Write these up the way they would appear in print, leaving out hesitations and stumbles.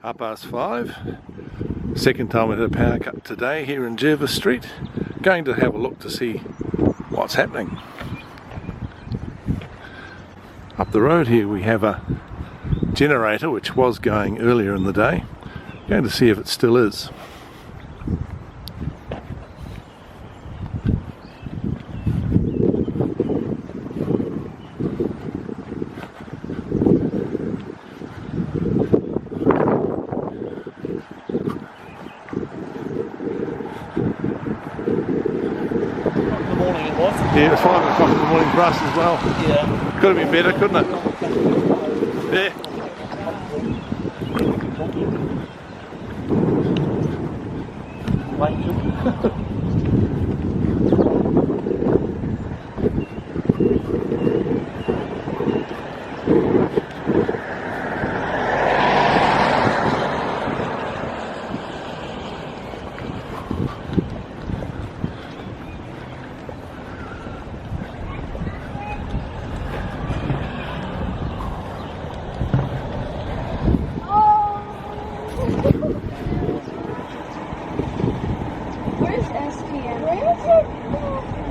5:30. Second time we had a power cut today here in Jervis Street. Going to have a look to see what's happening. Up the road here we have a generator which was going earlier in the day. Going to see if it still is. Yeah, it's 5 o'clock in the morning for us as well. Yeah. Could have been better, couldn't it? Yeah.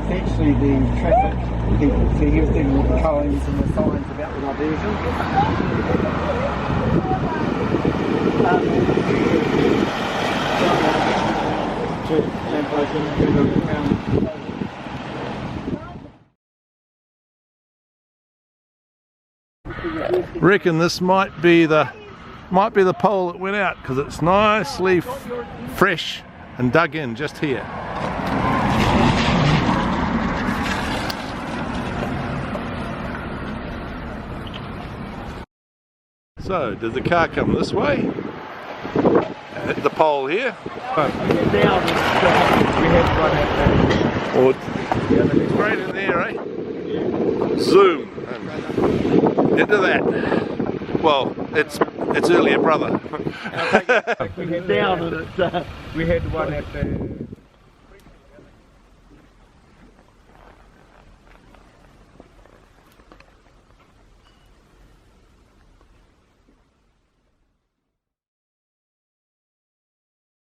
Actually, the traffic people, so here's the cones and the signs about the diversion. Reckon this might be the pole that went out because it's nicely fresh and dug in just here. So, did the car come this way? Hit the pole here? Or straight in there, eh? Zoom into that. Well, it's earlier brother. We had down and we had one at the